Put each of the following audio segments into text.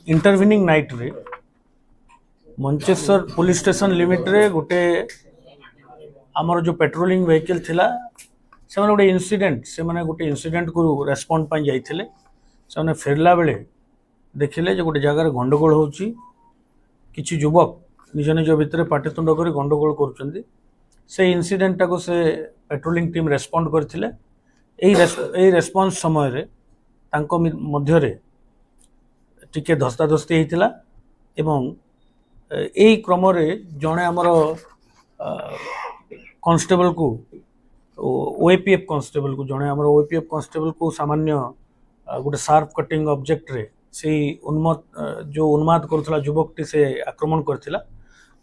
intervening night रे Mancheswar police station limit रे गोटे आमर जो पेट्रोलिंग व्हीकल थिला से गोटे इनसीडेंट से माने गोटे इनसीडेंट को रेस्पॉन्ड पाई जाइथिले से फेरला बेले देखिले जे गोटे जगह गंडगोल होची किछि युवक निज निज भितर पाटितुंड कर गंडगोल करुचंदी से इनसीडेंट को से पेट्रोलिंग टीम रेस्पॉन्ड करथिले एई रेस्पॉन्स समय रे तांको मध्य रे टिके धस्ताधस्ती होता एवं यही क्रम जड़े आमर कांस्टेबल को ओएपीएफ कांस्टेबल को जड़े आमर ओएपीएफ कांस्टेबल को सामान्य गोटे शार्प कटिंग ऑब्जेक्ट रे से उन्माद करुला युवकटी से आक्रमण करथिला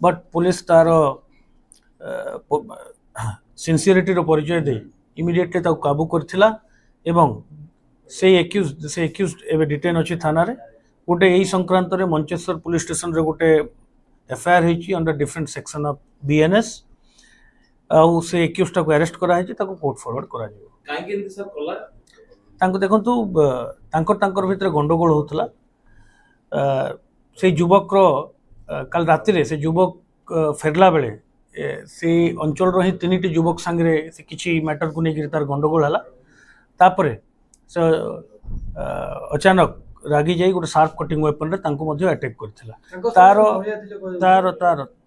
बट पुलिस तार सिंसियरिटी परिचय दे इमिडिएटली ताको काबू करथिला एवं से एक्यूज एवं डिटेन अच्छी थाना रे गोटे यही संक्रांत रे मंचेश्वर पुलिस स्टेशन रे गोटे एफआईआर होती under different section of BNS आउ से एक्यूज को अरेस्ट करा है ताको कोर्ट फॉरवर्ड करा जिवो काहे के सर कला तांको देखंतु तांकर भितर गंडगोल होतला से युवक रो कल राति रे से युवक फेरला बेले से अंचल रो ही तीनिटी युवक संगे से किछि मैटर को लेकर तार गंडगोल हला तापरे से अचानक रागी जाई गोटे शार्प कटिंग वेपन रे तांको मध्ये अटैक करथिला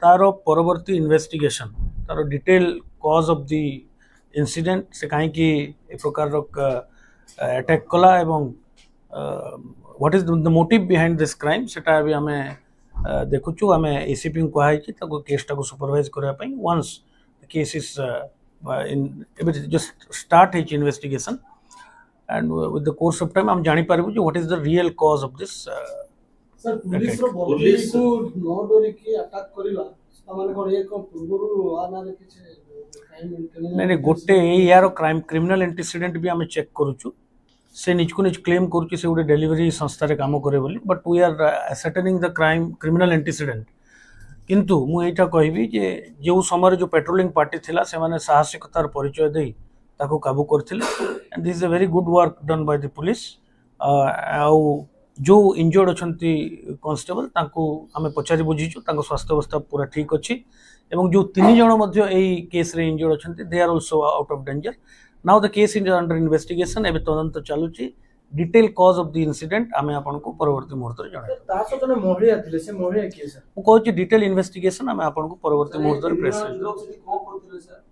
तारो परवर्ती investigation taro detail cause of the incident से काहे कि ए प्रकार रो अटैक कला एवं what is the motive behind this crime सेटा अभी हमें देखुछु हमें एसीपी को कहा कि ताको केसटा को सुपरवाइज करा पई once the case is in just start hitch investigation and with the course of time हम जानी पारिबु जे what is the real cause of this sir police रो पुलिस को नो डोरी की अटैक करिला माने कोन एक पूर्वरु आना रे किछ क्राइम नहीं गोटे यार क्राइम क्रिमिनल एंटीसीडेंट भी हमें चेक करूछु से निज को निज क्लेम करूछु से गोटे डिलीवरी संस्था रे काम करे बोली but we are ascertaining the crime criminal antecedent किंतु मु एटा कहबी जे जो समय जो पेट्रोलिंग पार्टी थिला से माने साहसिकतार परिचय देई ताको काबू करथिले and this is a very good work done by the police आउ जो इंजर्ड अछंती कांस्टेबल ताको हमें पचारि बुझीछु ताको स्वास्थ्य अवस्था पूरा ठीक अछि एवं जो तीन जण मध्य एई केस रे इंजर्ड अछंती they are also out of danger now the case is under investigation एबे तदंत चालुची detail cause of the incident हमें आपन को परवर्ती मुहूर्त रे जणाई तासो जने मोहरिया थिले से मोहरिया की सर को कहछि डिटेल इन्वेस्टिगेशन हमें आपन को परवर्ती मुहूर्त रे प्रेस लोग को करथिले सर